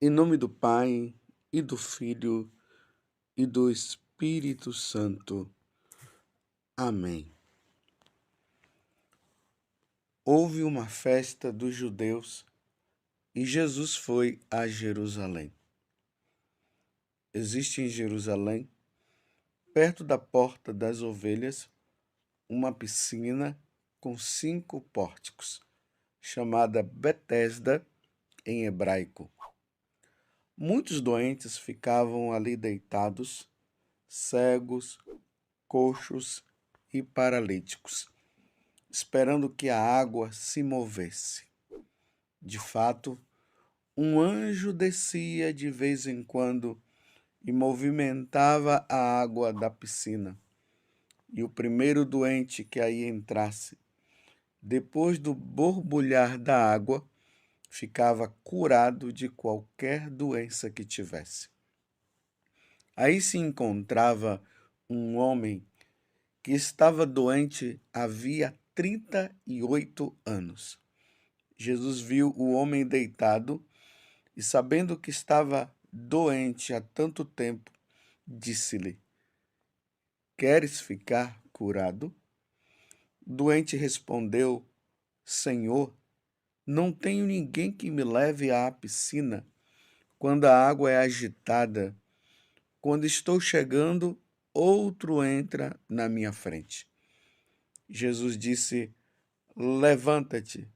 Em nome do Pai, e do Filho, e do Espírito Santo. Amém. Houve uma festa dos judeus e Jesus foi a Jerusalém. Existe em Jerusalém, perto da Porta das Ovelhas, uma piscina com 5 pórticos, chamada Betesda em hebraico. Muitos doentes ficavam ali deitados, cegos, coxos e paralíticos, esperando que a água se movesse. De fato, um anjo descia de vez em quando e movimentava a água da piscina. E o primeiro doente que aí entrasse, depois do borbulhar da água, ficava curado de qualquer doença que tivesse. Aí se encontrava um homem que estava doente havia 38 anos. Jesus viu o homem deitado e, sabendo que estava doente há tanto tempo, disse-lhe: Queres ficar curado? O doente respondeu: Senhor, não tenho ninguém que me leve à piscina quando a água é agitada. Quando estou chegando, outro entra na minha frente. Jesus disse: Levanta-te,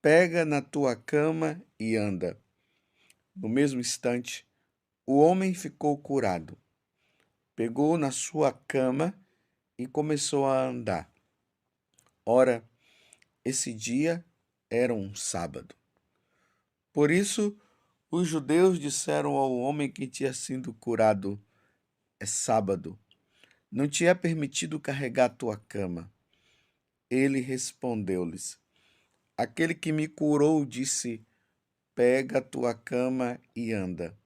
pega na tua cama e anda. No mesmo instante, o homem ficou curado. Pegou na sua cama e começou a andar. Ora, esse dia era um sábado. Por isso, os judeus disseram ao homem que tinha sido curado: É sábado, não te é permitido carregar a tua cama. Ele respondeu-lhes: Aquele que me curou disse: Pega a tua cama e anda.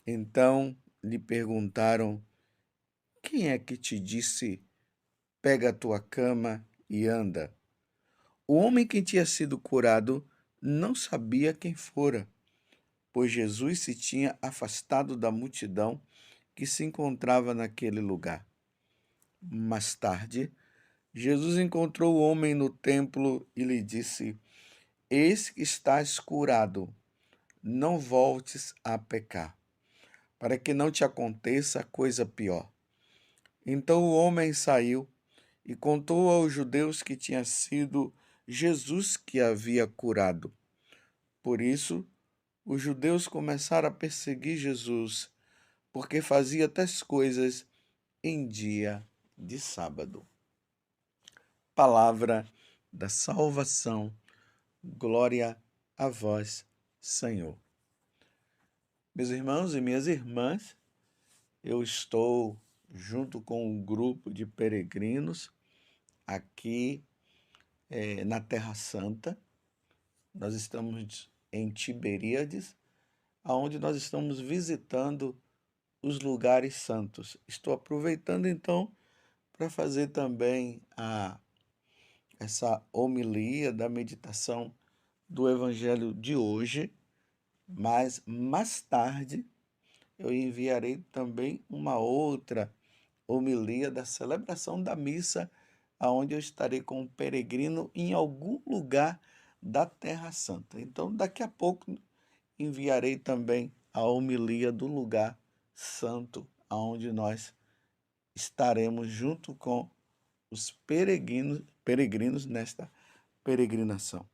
Então lhe perguntaram: Quem é que te disse: Pega a tua cama e anda? O homem que tinha sido curado não sabia quem fora, pois Jesus se tinha afastado da multidão que se encontrava naquele lugar. Mais tarde, Jesus encontrou o homem no templo e lhe disse: Eis que estás curado, não voltes a pecar, para que não te aconteça coisa pior. Então o homem saiu e contou aos judeus que tinha sido Jesus que havia curado. Por isso, os judeus começaram a perseguir Jesus, porque fazia tais coisas em dia de sábado. Palavra da salvação. Glória a vós, Senhor. Meus irmãos e minhas irmãs, eu estou junto com um grupo de peregrinos aqui na Terra Santa. Nós estamos em Tiberíades, onde nós estamos visitando os lugares santos. Estou aproveitando então para fazer também essa homilia da meditação do Evangelho de hoje, mas mais tarde eu enviarei também uma outra homilia da celebração da missa, aonde eu estarei com um peregrino em algum lugar da Terra Santa. Então, daqui a pouco enviarei também a homilia do lugar santo, aonde nós estaremos junto com os peregrinos nesta peregrinação.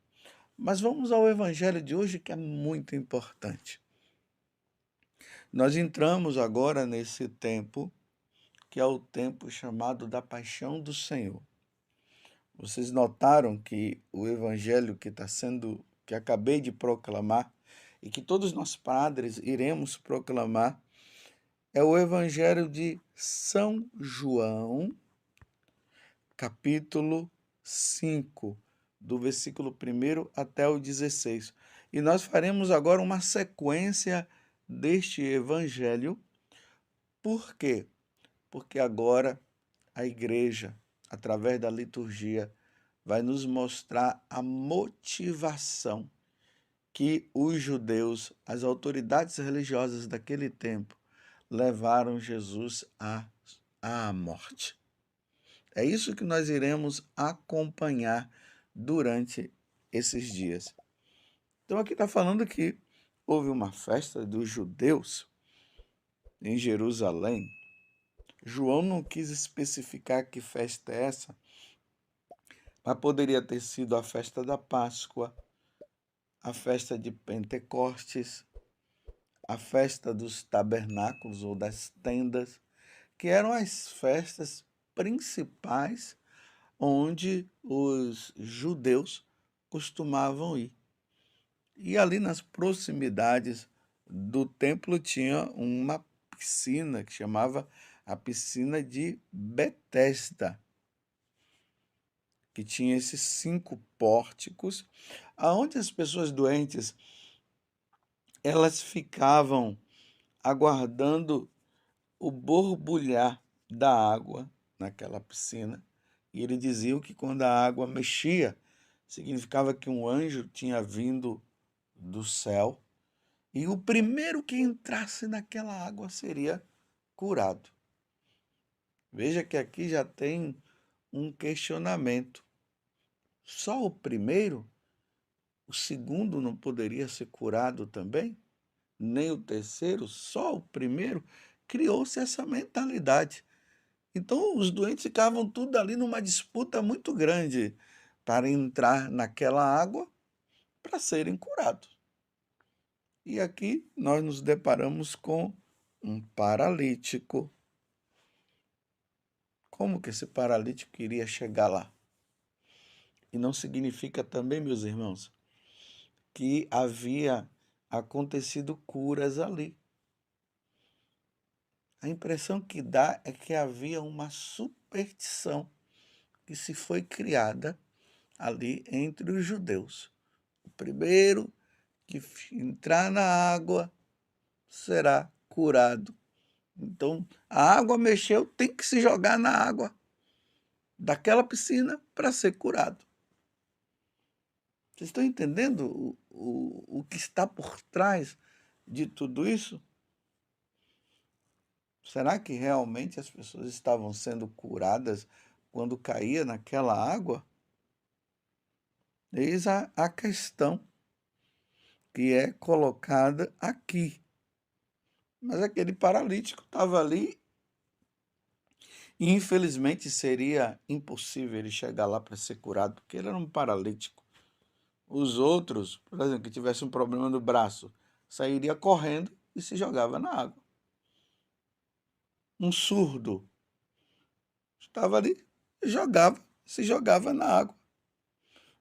Mas vamos ao evangelho de hoje, que é muito importante. Nós entramos agora nesse tempo, que é o tempo chamado da Paixão do Senhor. Vocês notaram que o evangelho que acabei de proclamar, e que todos nós padres iremos proclamar, é o evangelho de São João, capítulo 5, do versículo 1 até o 16. E nós faremos agora uma sequência deste evangelho. Por quê? Porque agora a igreja, através da liturgia, vai nos mostrar a motivação que os judeus, as autoridades religiosas daquele tempo, levaram Jesus à morte. É isso que nós iremos acompanhar durante esses dias. Então, aqui está falando que houve uma festa dos judeus em Jerusalém. João não quis especificar que festa é essa, mas poderia ter sido a festa da Páscoa, a festa de Pentecostes, a festa dos tabernáculos ou das tendas, que eram as festas principais onde os judeus costumavam ir. E ali nas proximidades do templo tinha uma piscina que chamava a piscina de Betesda, que tinha esses 5 pórticos, aonde as pessoas doentes elas ficavam aguardando o borbulhar da água naquela piscina. E ele dizia que quando a água mexia, significava que um anjo tinha vindo do céu e o primeiro que entrasse naquela água seria curado. Veja que aqui já tem um questionamento. Só o primeiro? O segundo não poderia ser curado também? Nem o terceiro? Só o primeiro? Criou-se essa mentalidade. Então, os doentes ficavam tudo ali numa disputa muito grande para entrar naquela água para serem curados. E aqui nós nos deparamos com um paralítico. Como que esse paralítico iria chegar lá? E não significa também, meus irmãos, que havia acontecido curas ali. A impressão que dá é que havia uma superstição que se foi criada ali entre os judeus. O primeiro que entrar na água será curado. Então, a água mexeu, tem que se jogar na água daquela piscina para ser curado. Vocês estão entendendo o que está por trás de tudo isso? Será que realmente as pessoas estavam sendo curadas quando caía naquela água? Eis a questão que é colocada aqui. Mas aquele paralítico estava ali e infelizmente seria impossível ele chegar lá para ser curado, porque ele era um paralítico. Os outros, por exemplo, que tivesse um problema no braço, sairia correndo e se jogava na água. Um surdo estava ali, se jogava na água.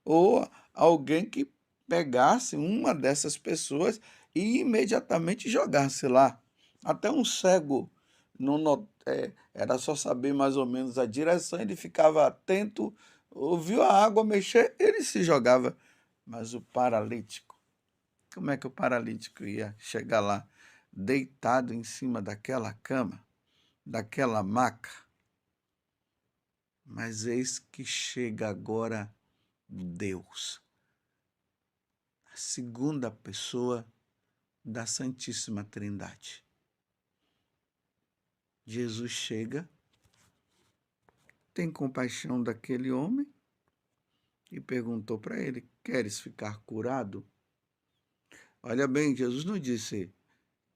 Ou alguém que pegasse uma dessas pessoas e imediatamente jogasse lá. Até um cego era só saber mais ou menos a direção, ele ficava atento, ouviu a água mexer, ele se jogava. Mas o paralítico, como é que o paralítico ia chegar lá, deitado em cima daquela cama, daquela maca? Mas eis que chega agora Deus, a segunda pessoa da Santíssima Trindade. Jesus chega, tem compaixão daquele homem e perguntou para ele: queres ficar curado? Olha bem, Jesus não disse: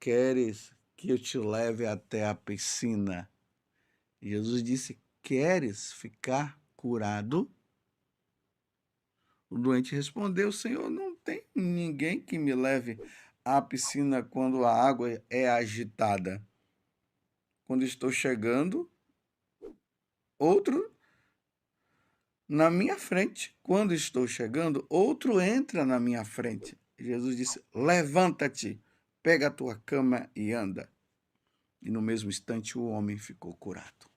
queres que eu te leve até a piscina? Jesus disse: queres ficar curado? O doente respondeu: Senhor, não tem ninguém que me leve à piscina quando a água é agitada. Quando estou chegando, outro na minha frente. Quando estou chegando, outro entra na minha frente. Jesus disse: levanta-te, pega a tua cama e anda. E no mesmo instante o homem ficou curado.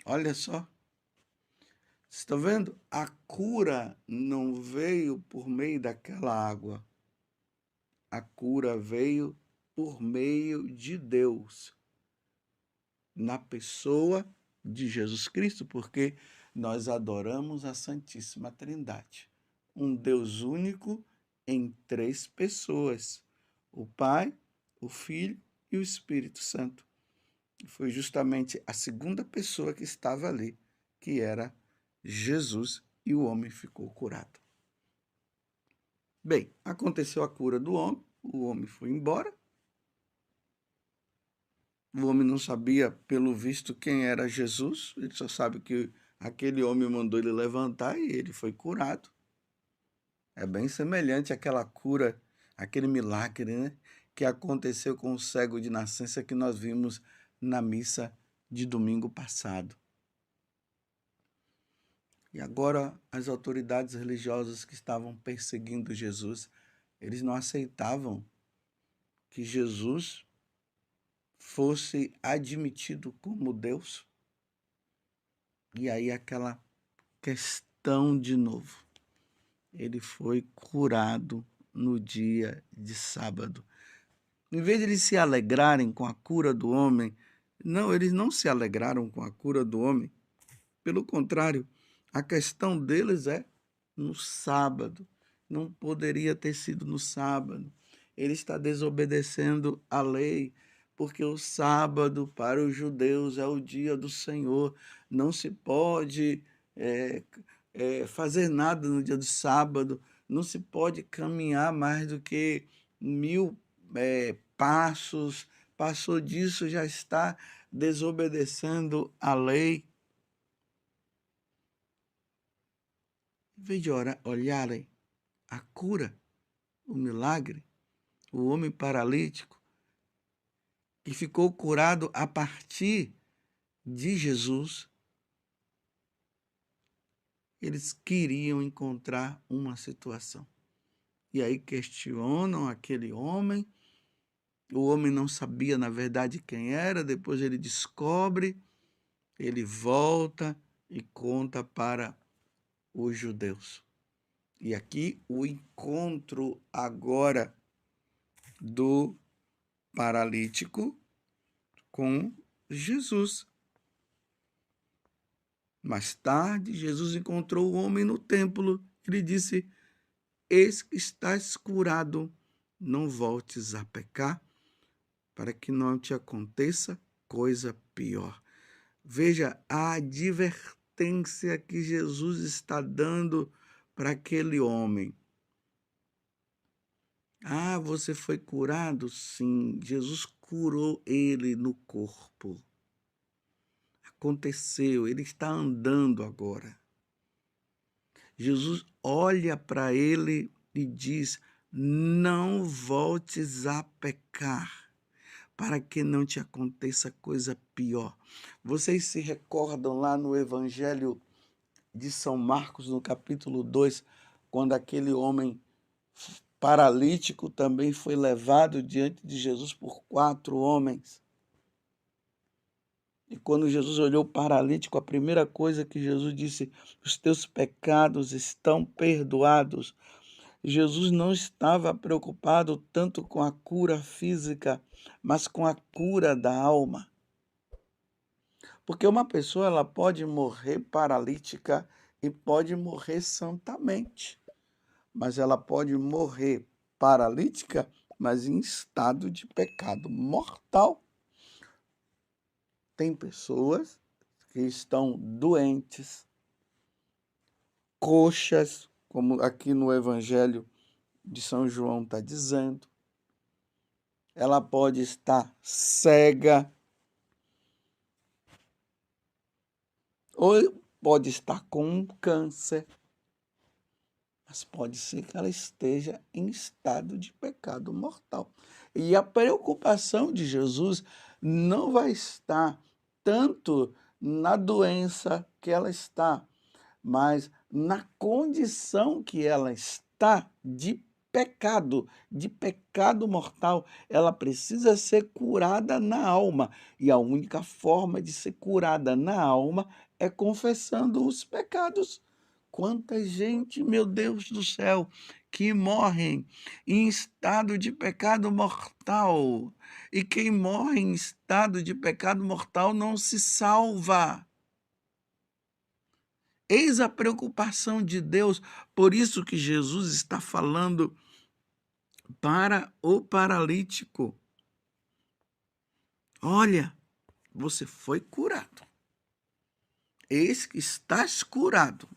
Olha só. Vocês estão vendo? A cura não veio por meio daquela água. A cura veio por meio de Deus, na pessoa de Jesus Cristo, porque nós adoramos a Santíssima Trindade, um Deus único em 3 pessoas: o Pai, o Filho e o Espírito Santo. E foi justamente a segunda pessoa que estava ali, que era Jesus, e o homem ficou curado. Bem, aconteceu a cura do homem, o homem foi embora. O homem não sabia, pelo visto, quem era Jesus, ele só sabe que aquele homem mandou ele levantar e ele foi curado. É bem semelhante àquela cura, aquele milagre, né, que aconteceu com o cego de nascença que nós vimos na missa de domingo passado. E agora as autoridades religiosas que estavam perseguindo Jesus, eles não aceitavam que Jesus fosse admitido como Deus. E aí aquela questão de novo. Ele foi curado no dia de sábado. Em vez de eles se alegrarem com a cura do homem, não, eles não se alegraram com a cura do homem. Pelo contrário, a questão deles é no sábado. Não poderia ter sido no sábado. Ele está desobedecendo a lei, porque o sábado para os judeus é o dia do Senhor. Não se pode fazer nada no dia do sábado. Não se pode caminhar mais do que 1000 passos. Passou disso, já está desobedecendo a lei. Em vez de olharem a cura, o milagre, o homem paralítico, que ficou curado a partir de Jesus, eles queriam encontrar uma situação. E aí questionam aquele homem. O homem não sabia, na verdade, quem era. Depois ele descobre, ele volta e conta para os judeus. E aqui o encontro agora do paralítico com Jesus. Mais tarde, Jesus encontrou o homem no templo e lhe disse: eis que estás curado, não voltes a pecar, para que não te aconteça coisa pior. Veja a advertência que Jesus está dando para aquele homem. Ah, você foi curado? Sim, Jesus curou ele no corpo. Aconteceu, ele está andando agora. Jesus olha para ele e diz: não voltes a pecar, para que não te aconteça coisa pior. Vocês se recordam lá no Evangelho de São Marcos, no capítulo 2, quando aquele homem paralítico também foi levado diante de Jesus por 4 homens. E quando Jesus olhou o paralítico, a primeira coisa que Jesus disse: os teus pecados estão perdoados. Jesus não estava preocupado tanto com a cura física, mas com a cura da alma. Porque uma pessoa ela pode morrer paralítica e pode morrer santamente, mas ela pode morrer paralítica, mas em estado de pecado mortal. Tem pessoas que estão doentes, coxas, como aqui no Evangelho de São João está dizendo. Ela pode estar cega, ou pode estar com um câncer, mas pode ser que ela esteja em estado de pecado mortal. E a preocupação de Jesus não vai estar tanto na doença que ela está, mas na condição que ela está de pecado mortal. Ela precisa ser curada na alma. E a única forma de ser curada na alma é confessando os pecados. Quanta gente, meu Deus do céu, que morrem em estado de pecado mortal. E quem morre em estado de pecado mortal não se salva. Eis a preocupação de Deus, por isso que Jesus está falando para o paralítico: olha, você foi curado. Eis que estás curado.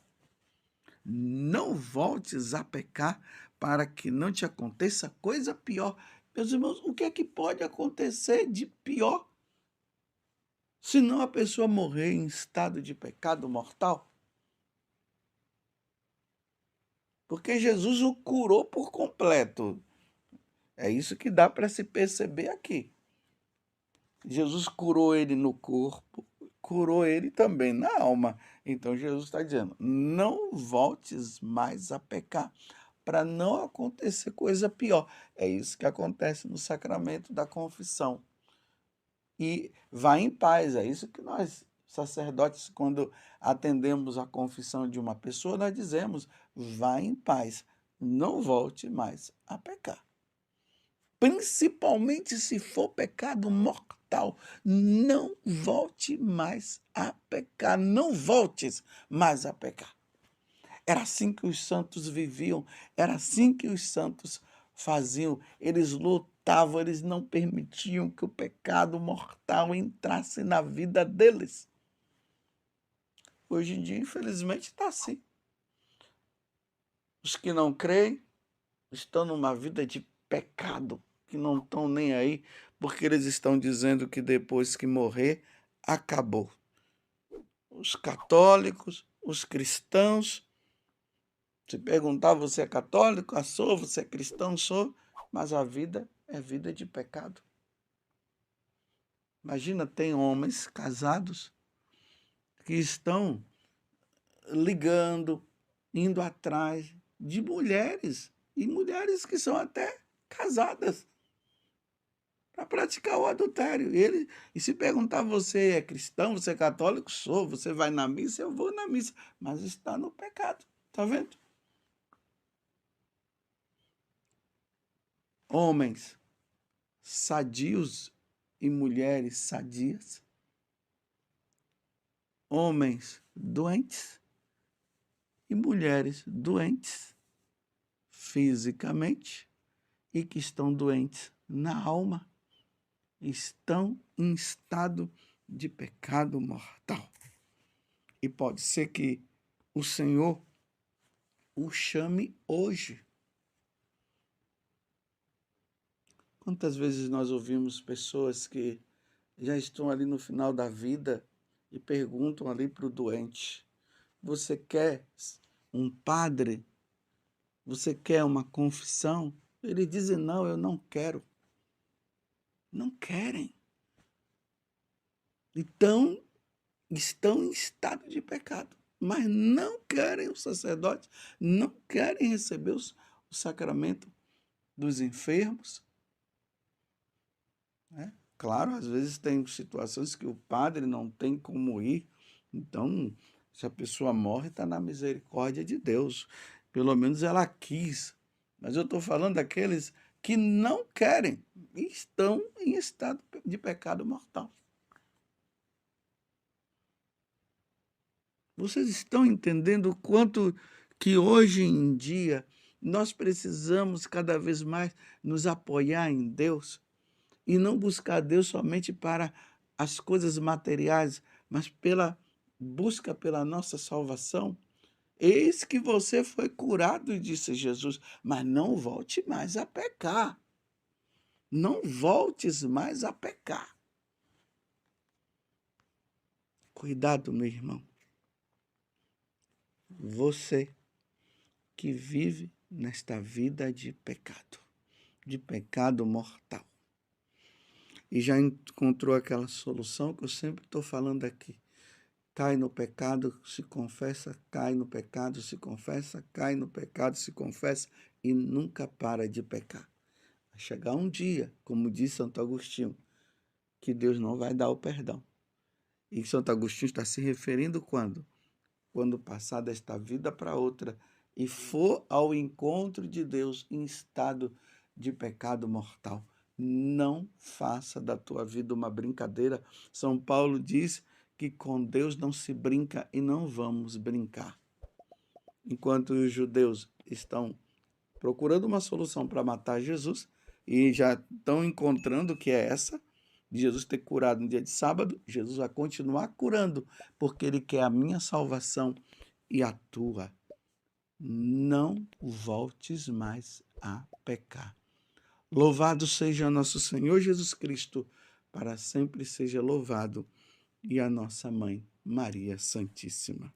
Não voltes a pecar para que não te aconteça coisa pior. Meus irmãos, o que é que pode acontecer de pior se não a pessoa morrer em estado de pecado mortal? Porque Jesus o curou por completo. É isso que dá para se perceber aqui. Jesus curou ele no corpo, curou ele também na alma. Então Jesus está dizendo: não voltes mais a pecar, para não acontecer coisa pior. É isso que acontece no sacramento da confissão. E vá em paz. É isso que nós, sacerdotes, quando atendemos a confissão de uma pessoa, nós dizemos: vá em paz, não volte mais a pecar. Principalmente se for pecado mortal, não volte mais a pecar, não voltes mais a pecar. Era assim que os santos viviam, era assim que os santos faziam. Eles lutavam, eles não permitiam que o pecado mortal entrasse na vida deles. Hoje em dia, infelizmente, está assim. Os que não creem estão numa vida de pecado, que não estão nem aí, porque eles estão dizendo que depois que morrer, acabou. Os católicos, os cristãos, se perguntar, você é católico? Ah, sou. Você é cristão? Sou. Mas a vida é vida de pecado. Imagina, tem homens casados que estão ligando, indo atrás de mulheres, e mulheres que são até casadas, para praticar o adultério. E se perguntar, você é cristão, você é católico? Sou. Você vai na missa? Eu vou na missa. Mas está no pecado. Está vendo? Homens sadios e mulheres sadias. Homens doentes e mulheres doentes fisicamente e que estão doentes na alma, estão em estado de pecado mortal. E pode ser que o Senhor o chame hoje. Quantas vezes nós ouvimos pessoas que já estão ali no final da vida e perguntam ali para o doente: você quer um padre? Você quer uma confissão? Eles dizem: não, eu não quero. Não querem. Então, estão em estado de pecado, mas não querem o sacerdote, não querem receber o sacramento dos enfermos. Né? Claro, às vezes tem situações que o padre não tem como ir, então, se a pessoa morre, está na misericórdia de Deus. Pelo menos ela quis. Mas eu estou falando daqueles que não querem e estão em estado de pecado mortal. Vocês estão entendendo o quanto que hoje em dia nós precisamos cada vez mais nos apoiar em Deus e não buscar Deus somente para as coisas materiais, mas pela busca pela nossa salvação? Eis que você foi curado, disse Jesus, mas não volte mais a pecar. Não voltes mais a pecar. Cuidado, meu irmão. Você que vive nesta vida de pecado mortal, e já encontrou aquela solução que eu sempre estou falando aqui. Cai no pecado, se confessa, cai no pecado, se confessa, cai no pecado, se confessa e nunca para de pecar. Vai chegar um dia, como diz Santo Agostinho, que Deus não vai dar o perdão. E Santo Agostinho está se referindo quando? Quando passar desta vida para outra e for ao encontro de Deus em estado de pecado mortal. Não faça da tua vida uma brincadeira. São Paulo diz que com Deus não se brinca e não vamos brincar. Enquanto os judeus estão procurando uma solução para matar Jesus e já estão encontrando que é essa, de Jesus ter curado no dia de sábado. Jesus vai continuar curando, porque ele quer a minha salvação e a tua. Não voltes mais a pecar. Louvado seja nosso Senhor Jesus Cristo, para sempre seja louvado, e a nossa mãe, Maria Santíssima.